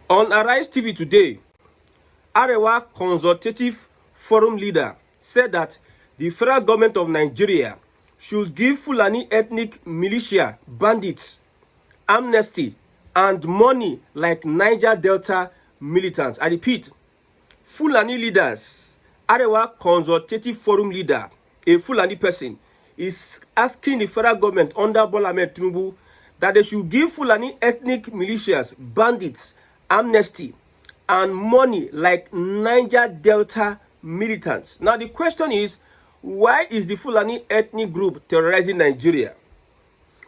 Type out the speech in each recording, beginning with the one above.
On Arise TV today, Arewa Consultative Forum leader said that the federal government of Nigeria should give Fulani ethnic militia, bandits, amnesty, and money like Niger Delta militants. I repeat, Fulani leaders, Arewa Consultative Forum leader, a Fulani person, is asking the federal government under Bola Ahmed Tinubu that they should give Fulani ethnic militias, bandits, amnesty, and money like Niger Delta militants. Now the question is, why is the Fulani ethnic group terrorizing Nigeria?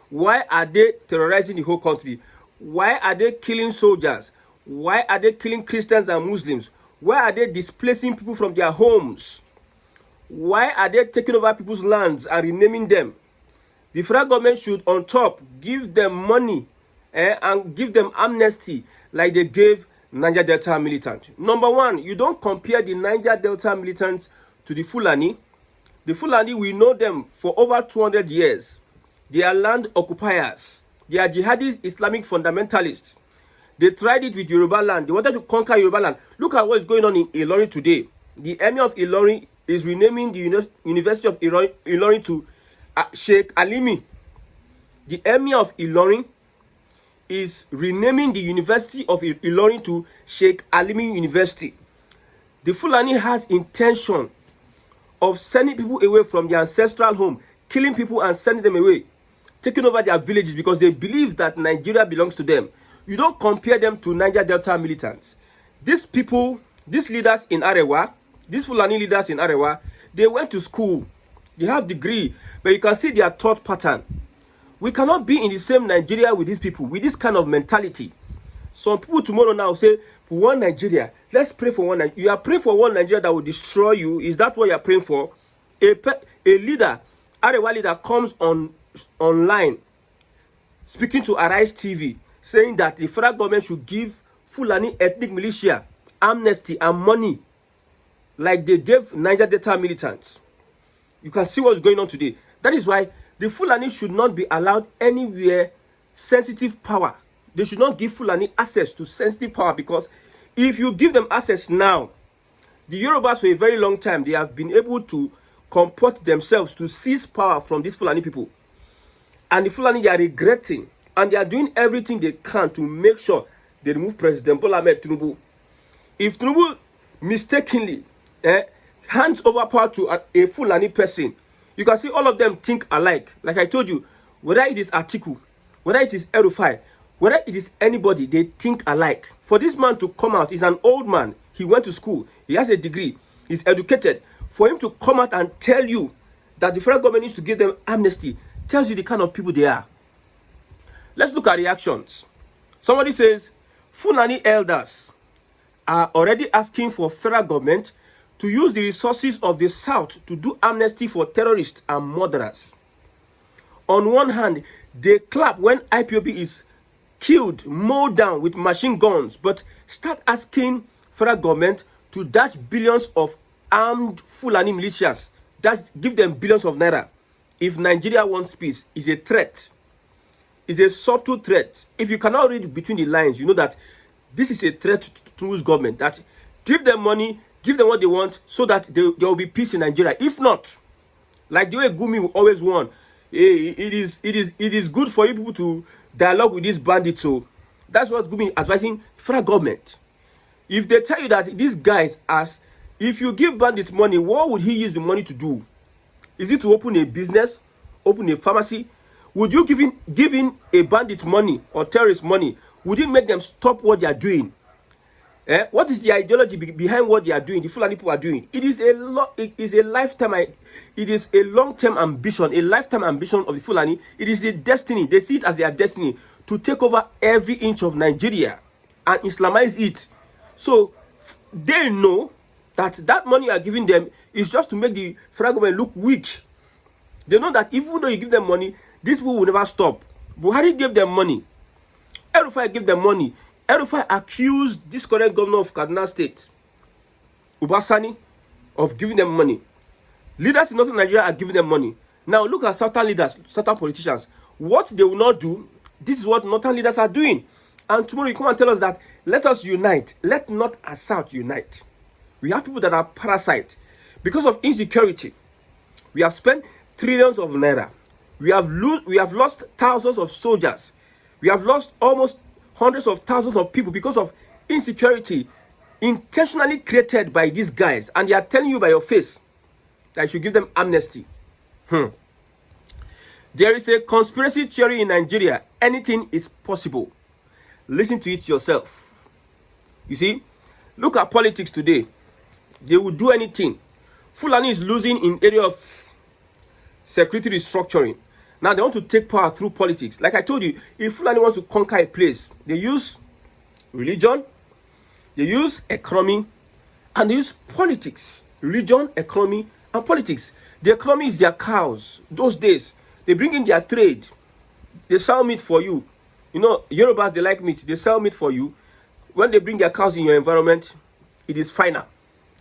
Why are they terrorizing the whole country? Why are they killing soldiers? Why are they killing Christians and Muslims? Why are they displacing people from their homes? Why are they taking over people's lands and renaming them? The federal government should, on top, give them money and give them amnesty like they gave Niger Delta militants. Number one, you don't compare the Niger Delta militants to the Fulani. The Fulani, we know them for over 200 years. They are land occupiers. They are jihadist Islamic fundamentalists. They tried it with Yoruba land. They wanted to conquer Yoruba land. Look at what is going on in Ilorin today. The Emir of Ilorin is renaming the University of Ilorin to Sheikh Alimi. The Emir of Ilorin is renaming the University of Ilorin to Sheikh Alimi University. The Fulani has intention of sending people away from their ancestral home, killing people and sending them away, taking over their villages because they believe that Nigeria belongs to them. You don't compare them to Niger Delta militants. These people, these leaders in Arewa, these Fulani leaders in Arewa, they went to school. They have degree, but you can see their thought pattern. We cannot be in the same Nigeria with these people, with this kind of mentality. Some people tomorrow now say, one Nigeria, let's pray for one Nigeria. You are praying for one Nigeria that will destroy you. Is that what you are praying for? A leader, Arewa leader, comes online, speaking to Arise TV, saying that the federal government should give Fulani ethnic militia amnesty and money like they gave Niger Delta militants. You can see what's going on today. That is why the Fulani should not be allowed anywhere sensitive power. They should not give Fulani access to sensitive power, because if you give them access now, the Yorubas for a very long time, they have been able to comport themselves to seize power from these Fulani people. And the Fulani, they are regretting, and they are doing everything they can to make sure they remove President Bola Ahmed Tinubu. If Tinubu mistakenly hands over power to a Fulani person, you can see all of them think alike. Like I told you, whether it is Atiku, whether it is Erufai, whether it is anybody, they think alike. For this man to come out, he's an old man. He went to school. He has a degree. He's educated. For him to come out and tell you that the federal government needs to give them amnesty tells you the kind of people they are. Let's look at reactions. Somebody says, Fulani elders are already asking for federal government to use the resources of the South to do amnesty for terrorists and murderers. On one hand, they clap when IPOB is killed, mowed down with machine guns, but start asking federal government to dash billions of armed Fulani militias, give them billions of naira. If Nigeria wants peace, is a threat. It's a subtle threat. If you cannot read between the lines, you know that this is a threat to whose government, that give them money, give them what they want, so that there will be peace in Nigeria. If not, like the way Gumi will always warn, it is good for you people to dialogue with these bandits. So that's what Gumi is advising federal government. If they tell you that these guys if you give bandits money, what would he use the money to do? Is it to open a business, open a pharmacy? Would you giving a bandit money or terrorist money, would it make them stop what they are doing? What is the ideology behind what they are doing, the Fulani people are doing? It is a lifetime, it is a long-term ambition, a lifetime ambition of the Fulani. It is a destiny. They see it as their destiny to take over every inch of Nigeria and Islamize it. So they know that money you are giving them is just to make the federal government look weak. They know that even though you give them money, these people will never stop. Buhari gave them money. Erufai gave them money. Erufai accused this current governor of Kaduna State, Ubasani, of giving them money. Leaders in northern Nigeria are giving them money. Now look at southern leaders, southern politicians. What they will not do, this is what northern leaders are doing. And tomorrow you come and tell us that let us unite. Let not as South unite. We have people that are parasites. Because of insecurity, we have spent trillions of naira. We have lost thousands of soldiers. We have lost almost hundreds of thousands of people because of insecurity intentionally created by these guys. And they are telling you by your face that you should give them amnesty. There is a conspiracy theory in Nigeria. Anything is possible. Listen to it yourself. You see, look at politics today. They will do anything. Fulani is losing in area of security restructuring. Now they want to take power through politics. Like I told you, if Fulani wants to conquer a place, they use religion, they use economy, and they use politics. Religion, economy, and politics. The economy is their cows. Those days, they bring in their trade. They sell meat for you. You know, Yorubas, they like meat. They sell meat for you. When they bring their cows in your environment, it is final.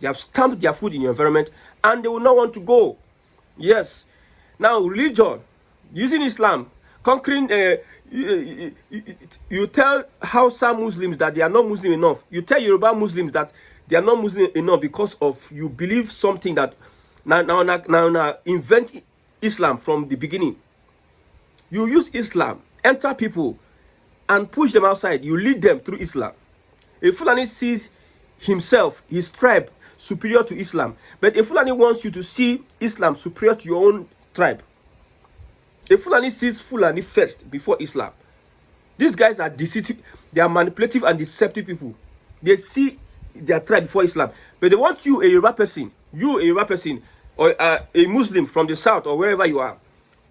They have stamped their food in your environment, and they will not want to go. Yes. Now, religion, using Islam, conquering, you tell Hausa Muslims that they are not Muslim enough. You tell Yoruba Muslims that they are not Muslim enough because of you believe something that now invent Islam from the beginning. You use Islam, enter people, and push them outside. You lead them through Islam. A Fulani sees himself, his tribe, superior to Islam. But a Fulani wants you to see Islam superior to your own tribe. A Fulani sees Fulani first before Islam. These guys are deceitful. They are manipulative and deceptive people. They see their tribe before Islam. But they want you, a Yoruba person, or a Muslim from the south or wherever you are,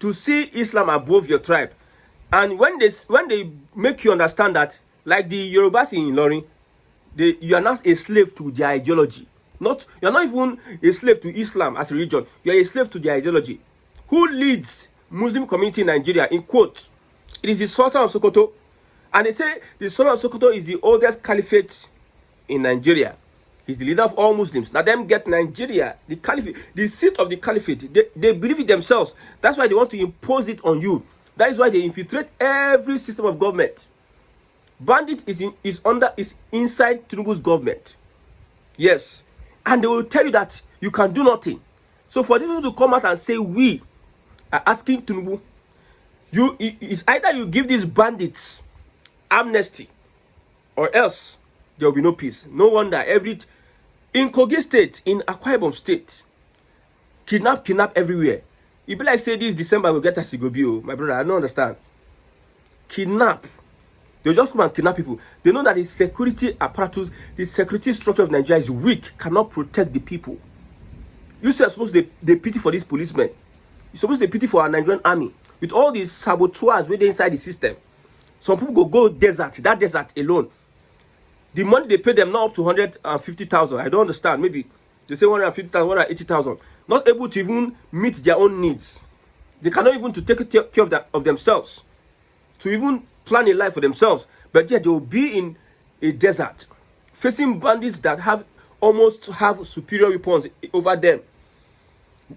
to see Islam above your tribe. And when they make you understand that, like the Yorubas in Ilorin, you are not a slave to their ideology. You're not even a slave to Islam as a religion. You are a slave to their ideology. Who leads Muslim community in Nigeria? In quotes, it is the Sultan of Sokoto. And they say the Sultan of Sokoto is the oldest caliphate in Nigeria. He's the leader of all Muslims. Now them get Nigeria, the caliphate, the seat of the caliphate. They believe it themselves. That's why they want to impose it on you. That is why they infiltrate every system of government. Bandit is inside Tinubu's government. Yes. And they will tell you that you can do nothing. So for these people to come out and say we are asking Tinubu, it's either you give these bandits amnesty or else there will be no peace. No wonder in Kogi state, in Akwa Ibom state, kidnap everywhere. It be like say this December we'll get a Sigobio, my brother. I don't understand. Kidnap. They'll just come and kidnap people. They know that the security apparatus, the security structure of Nigeria is weak, cannot protect the people. You say supposed they pity for these policemen. You're supposed to pity for our Nigerian army. With all these saboteurs within inside the system. Some people go desert, that desert alone. The money they pay them now up to 150,000. I don't understand. Maybe they say 150,000, 180,000. Not able to even meet their own needs. They cannot even to take care of themselves. To even plan a life for themselves. But yet they will be in a desert. Facing bandits that almost have superior weapons over them.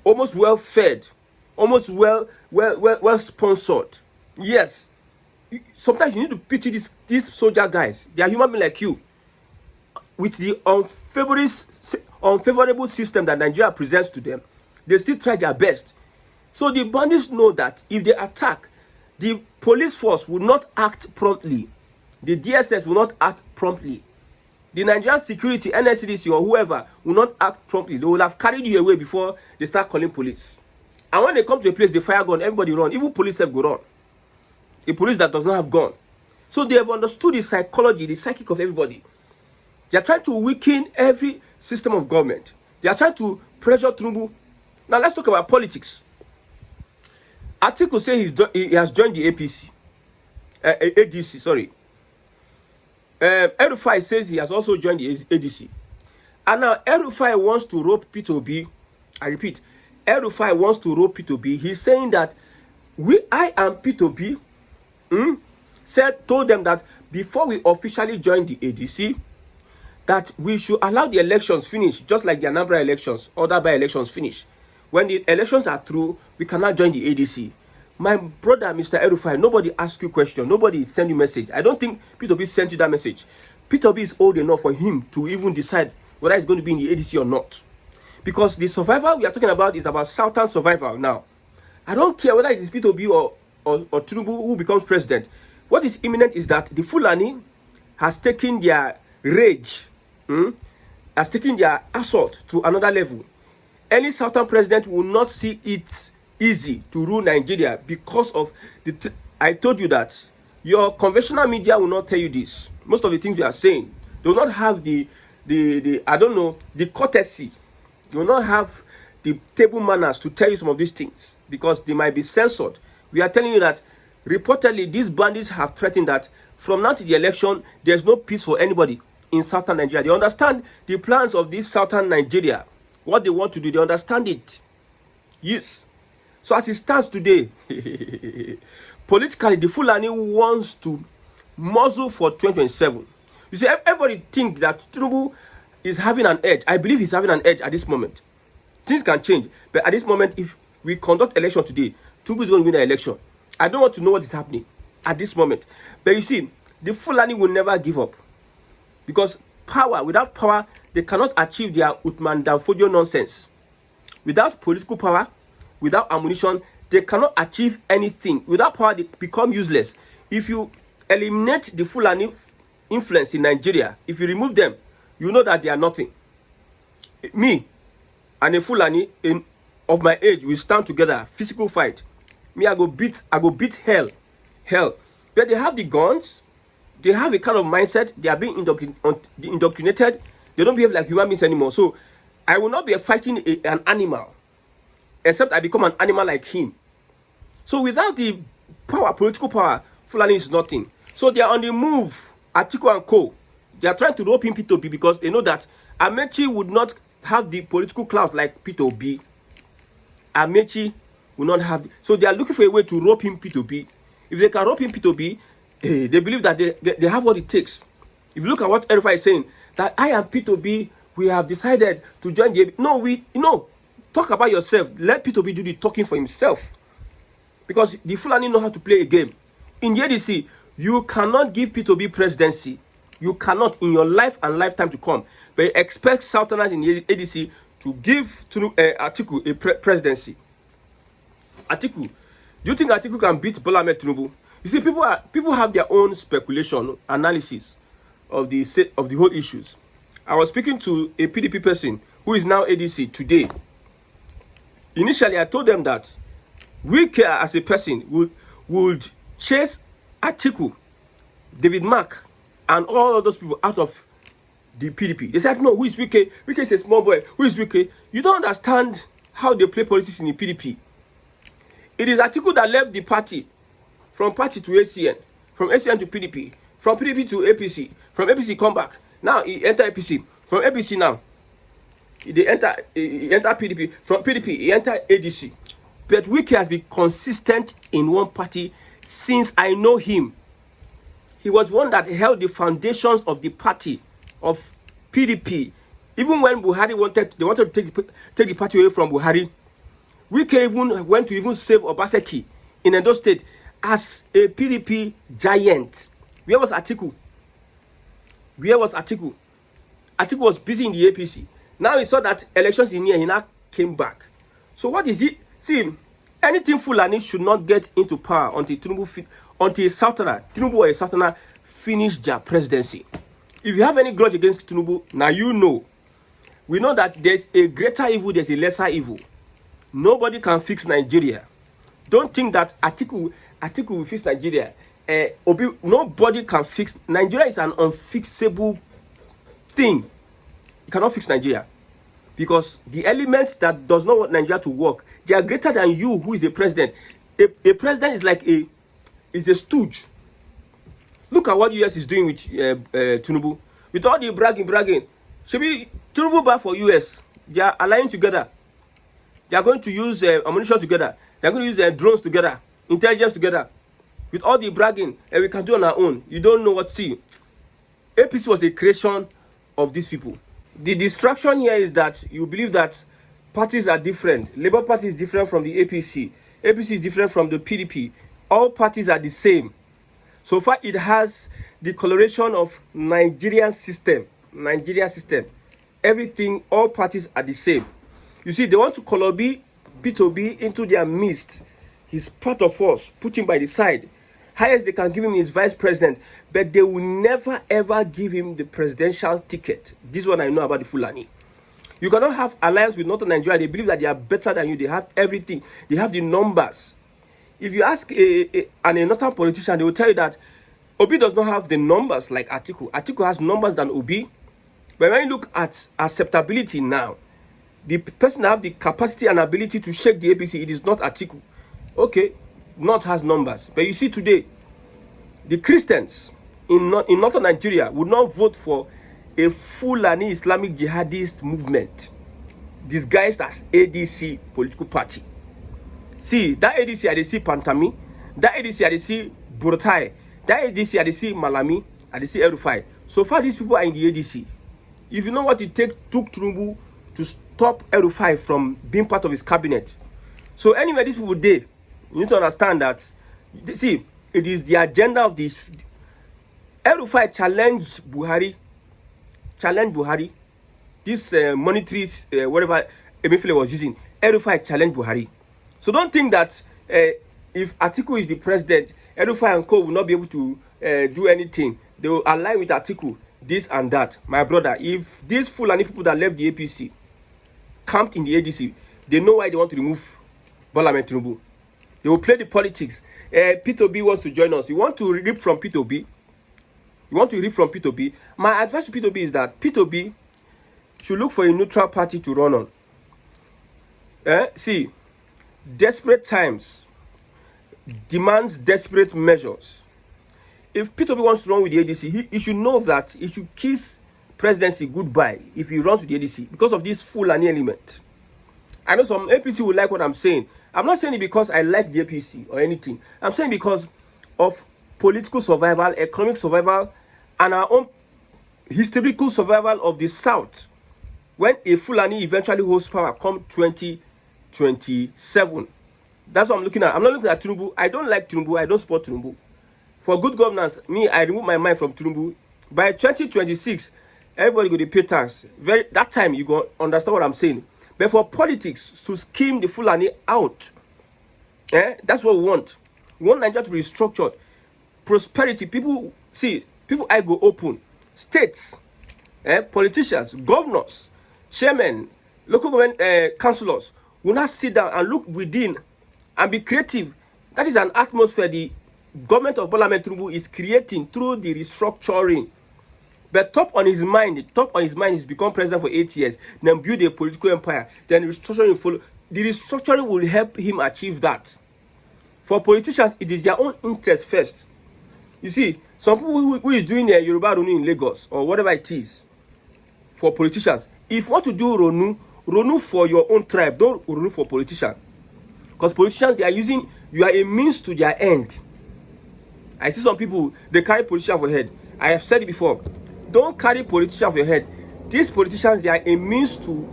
Almost well fed. Almost well sponsored. Yes. Sometimes you need to pity these soldier guys. They are human beings like you. With the unfavorable system that Nigeria presents to them, they still try their best. So the bandits know that if they attack, the police force will not act promptly. The DSS will not act promptly. The Nigerian security, NSCDC or whoever will not act promptly. They will have carried you away before they start calling police. And when they come to a place, they fire gun, everybody run. Even police have go run. A police that does not have gun. So they have understood the psychology, the psychic of everybody. They are trying to weaken every system of government. They are trying to pressure Tinubu. Now let's talk about politics. Atiku says he has joined the ADC, sorry. El-Rufai says he has also joined the ADC. And now El-Rufai wants to rope P2B. I repeat, El-Rufai wants to rope P2B. He's saying that I and P2B told them that before we officially join the ADC, that we should allow the elections finish, just like the Anambra elections, other by-elections finish. When the elections are through, we cannot join the ADC. My brother, Mr. El-Rufai, nobody asked you question. Nobody sent you message. I don't think P2B sent you that message. Peter Obi is old enough for him to even decide whether he's going to be in the ADC or not. Because the survival we are talking about is about Southern survival now. I don't care whether it is Peter Obi or Tinubu who becomes president. What is imminent is that the Fulani has taken their rage, has taken their assault to another level. Any Southern president will not see it easy to rule Nigeria because of I told you that your conventional media will not tell you this. Most of the things we are saying, they will not have the I don't know, the courtesy. They will not have the table manners to tell you some of these things because they might be censored. We are telling you that reportedly these bandits have threatened that from now to the election, there's no peace for anybody in Southern Nigeria. They understand the plans of this Southern Nigeria, what they want to do. They understand it. Yes. So as it stands today, politically, the Fulani wants to muzzle for 2027. You see, everybody thinks that Tinubu is having an edge. I believe he's having an edge at this moment. Things can change. But at this moment, if we conduct election today, Tinubu is going to win the election. I don't want to know what is happening at this moment. But you see, the Fulani will never give up. Because without power, they cannot achieve their Uthman Danfodio nonsense. Without political power, without ammunition, they cannot achieve anything. Without power, they become useless. If you eliminate the Fulani influence in Nigeria, if you remove them, you know that they are nothing. Me and a Fulani of my age will stand together, physical fight. Me, I go beat hell. But they have the guns, they have a kind of mindset, they are being indoctrinated, they don't behave like human beings anymore. So I will not be fighting an animal, except I become an animal like him. So without the power, political power, Fulani is nothing. So they are on the move, Atiku and Co. They are trying to rope in Peter Obi because they know that Amechi would not have the political clout like Peter Obi. Amechi will not have. So they are looking for a way to rope in Peter Obi. If they can rope in Peter Obi, they believe that they have what it takes. If you look at what Erifai is saying, that I and Peter Obi, we have decided to join the... No, talk about yourself. Let Peter Obi do the talking for himself. Because the Fulani know how to play a game. In the ADC, you cannot give Peter Obi presidency. You cannot in your life and lifetime to come. But you expect Southerners in the ADC to give Atiku a presidency. Atiku, do you think Atiku can beat Bola Ahmed Tinubu? You see, people have their own speculation, analysis of the whole issues. I was speaking to a PDP person who is now ADC today. Initially, I told them that we as a person would chase Atiku, David Mark, and all of those people out of the PDP. They said, no, who is Wike? Wike is a small boy. Who is Wike? You don't understand how they play politics in the PDP. It is Atiku that left the party, from party to ACN, from ACN to PDP, from PDP to APC, from APC come back. Now he enter APC, from APC now, he enter PDP, from PDP he enter ADC. But Wike has been consistent in one party since I know him. He was one that held the foundations of the party, of PDP. Even when Buhari wanted to take the party away from Buhari, Wike even went to save Obaseki in Edo State as a PDP giant. Where was Atiku? Atiku was busy in the APC. Now he saw that elections in here, he now came back. So what is it? See, anything Fulani should not get into power until Tinubu or a Southerner finish their presidency. If you have any grudge against Tinubu, now you know. We know that there's a greater evil, there's a lesser evil. Nobody can fix Nigeria. Don't think that Atiku will fix Nigeria. Nobody can fix Nigeria. Is an unfixable thing. You cannot fix Nigeria because the elements that does not want Nigeria to work, they are greater than you, who is the president. A president is like a stooge. Look at what US is doing with Tinubu. With all the bragging. Should be Tinubu back for US. They are aligning together. They are going to use ammunition together. They are going to use drones together, intelligence together. With all the bragging, and we can do on our own. You don't know what to see. APC was the creation of these people. The distraction here is that you believe that parties are different. Labour Party is different from the APC. APC is different from the PDP. All parties are the same. So far, it has the coloration of Nigerian system. Everything, all parties are the same. You see, they want to color P2B into their midst. He's part of us, put him by the side. Highest they can give him is vice president, but they will never ever give him the presidential ticket. This one I know about the Fulani. You cannot have alliance with Northern Nigeria. They believe that they are better than you. They have everything. They have the numbers. If you ask a northern politician, they will tell you that Obi does not have the numbers like Atiku. Atiku has numbers than Obi. But when you look at acceptability now, the person that have the capacity and ability to shake the APC, it is not Atiku. Okay, North has numbers. But you see today, the Christians in Northern Nigeria would not vote for a Fulani Islamic jihadist movement disguised as ADC political party. See, that ADC I see Pantami, that ADC I see Buratai, that ADC I see Malami, I see El-Rufai. So far, these people are in the ADC. If you know what it took Tinubu to stop El-Rufai from being part of his cabinet. So anyway, these people did. You need to understand that. See, it is the agenda of this. El-Rufai challenged Buhari. This monetary, whatever Emefiele was using, El-Rufai challenged Buhari. So don't think that if Atiku is the president, El-Rufai and co will not be able to do anything. They will align with Atiku, this and that. My brother, if these Fulani people that left the APC camped in the ADC, they know why they want to remove Bola Ahmed Tinubu. They will play the politics. P2B wants to join us. You want to rip from P2B? My advice to P2B is that P2B should look for a neutral party to run on. See, desperate times demands desperate measures. If P2B wants to run with the ADC, he should know that he should kiss presidency goodbye if he runs with the ADC because of this Fulani element. I know some APC will like what I'm saying. I'm not saying it because I like the APC or anything. I'm saying because of political survival, economic survival, and our own historical survival of the South. When a Fulani eventually holds power come 2027. That's what I'm looking at. I'm not looking at Tinubu. I don't like Tinubu. I don't support Tinubu. For good governance, I remove my mind from Tinubu. By 2026, everybody go to pay tax. That time, you go understand what I'm saying. But for politics, to scheme the Fulani out, that's what we want. We want Nigeria to be restructured. Prosperity, people I go open. States, politicians, governors, chairmen, local government councillors will not sit down and look within and be creative. That is an atmosphere the government of Bola Ahmed Tinubu is creating through the restructuring. But top on his mind is become president for 8 years, then build a political empire, then restructuring will follow. The restructuring will help him achieve that. For politicians, it is their own interest first. You see, some people who is doing a Yoruba Ronu in Lagos or whatever it is, for politicians, if you want to do Ronu for your own tribe, don't Ronu for politicians. Because politicians, you are a means to their end. I see some people, they carry politicians for head. I have said it before. Don't carry politicians for your head. These politicians, they are using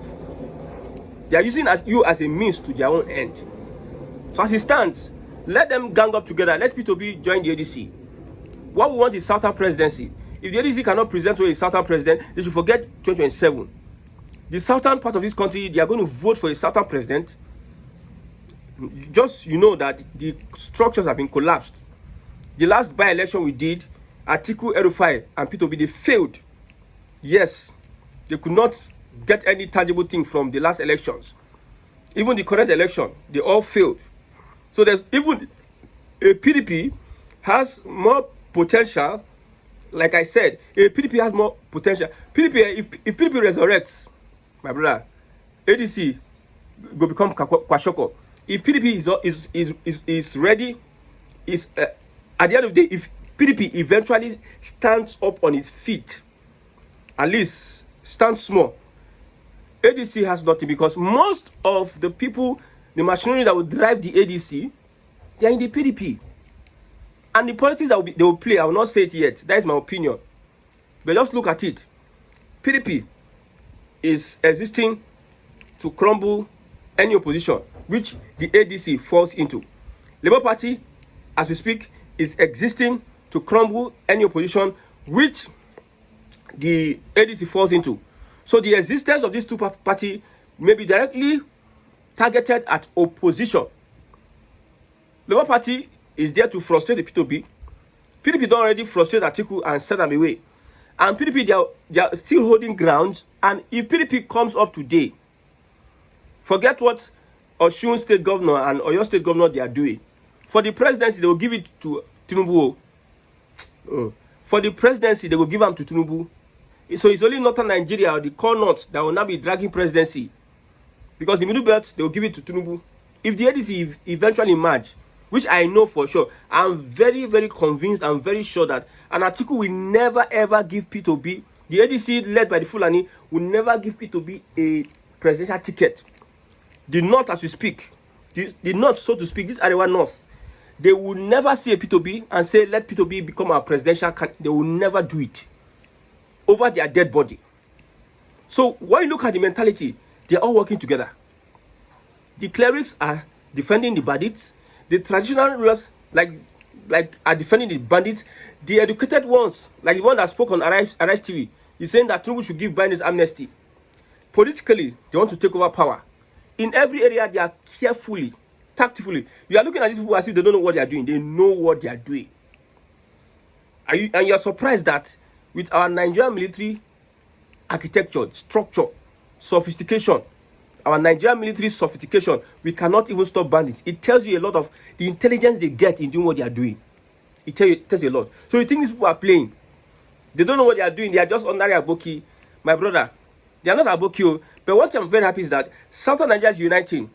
you as a means to their own end. So as it stands, let them gang up together. Let P2B join the ADC. What we want is Southern presidency. If the ADC cannot present to a Southern president, they should forget 2027. The Southern part of this country, they are going to vote for a Southern president. Just, you know that the structures have been collapsed. The last by-election we did, Atiku, El-Rufai, and P2B, they failed. Yes, they could not get any tangible thing from the last elections. Even the current election, they all failed. So there's even a PDP has more potential. Like I said, a PDP has more potential. PDP, if PDP resurrects, my brother, ADC will become Kwashoko. If PDP is ready, at the end of the day, if PDP eventually stands up on its feet, at least stands small, ADC has nothing, because most of the people, the machinery that will drive the ADC, they are in the PDP. And the politics that they will play, I will not say it yet. That is my opinion. But just look at it. PDP is existing to crumble any opposition, which the ADC falls into. Labour Party, as we speak, is existing to crumble any opposition which the ADC falls into. So the existence of these two parties may be directly targeted at opposition. Labour Party is there to frustrate the P2B. PDP don't already frustrate Atiku and send them away. And PDP, they are still holding ground. And if PDP comes up today, forget what Osun State Governor and Oyo State Governor they are doing. For the presidency, they will give it to Tinubu. For the presidency, they will give them to Tinubu. So it's only Northern Nigeria or the core north that will now be dragging presidency. Because the middle belt, they will give it to Tinubu. If the ADC eventually merge, which I know for sure, I'm very, very convinced, I'm very sure that an Atiku will never ever give P2B, the ADC led by the Fulani, will never give P2B a presidential ticket. The North, as we speak, the North, so to speak, this Arewa North, they will never see a P2B and say, let P2B become our presidential candidate. They will never do it over their dead body. So when you look at the mentality, they're all working together. The clerics are defending the bandits. The traditional rulers are defending the bandits. The educated ones, like the one that spoke on Arise TV, is saying that Tinubu should give bandits amnesty. Politically, they want to take over power. In every area, they are carefully, tactfully. You are looking at these people as if they don't know what they are doing. They know what they are doing. And you are surprised that with our Nigerian military architecture, structure, sophistication, our Nigerian military sophistication, we cannot even stop bandits. It tells you a lot of the intelligence they get in doing what they are doing. It tells you a lot. So you think these people are playing? They don't know what they are doing. They are just ordinary aboki. My brother, they are not aboki. But what I'm very happy is that Southern Nigeria is uniting.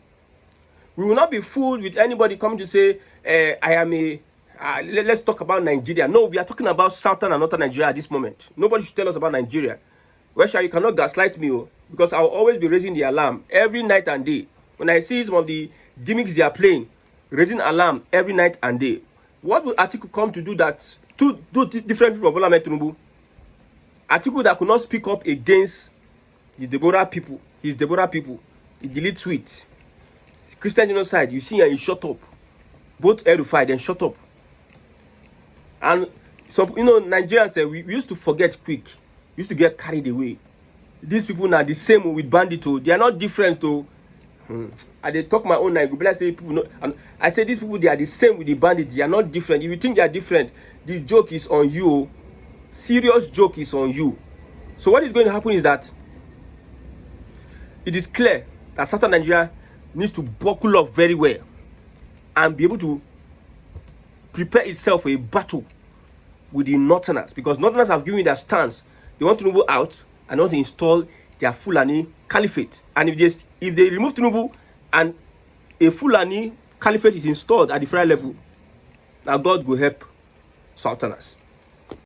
We will not be fooled with anybody coming to say, let's talk about Nigeria. No, we are talking about Southern and Northern Nigeria at this moment. Nobody should tell us about Nigeria. Wesha, you cannot gaslight me, because I will always be raising the alarm every night and day. When I see some of the gimmicks they are playing, raising alarm every night and day. What will Atiku come to do that? To do different from Bola Tinubu? Atiku that could not speak up against the Deborah people, his Deborah people, he delete tweets. Christian genocide, you see, and he shut up. Both edified and shut up. And some, Nigerians say we used to forget quick. We used to get carried away. These people are the same with Bandit. They are not different though. I they talk my own language. I say people know, and I say these people, they are the same with the Bandit. They are not different. If you think they are different, the joke is on you. Serious joke is on you. So what is going to happen is that it is clear that Southern Nigeria needs to buckle up very well and be able to prepare itself for a battle with the Northerners, because Northerners have given their stance. They want Tinubu out and want to install their Fulani caliphate. And if they remove Tinubu and a Fulani caliphate is installed at the federal level, now God will help Southerners.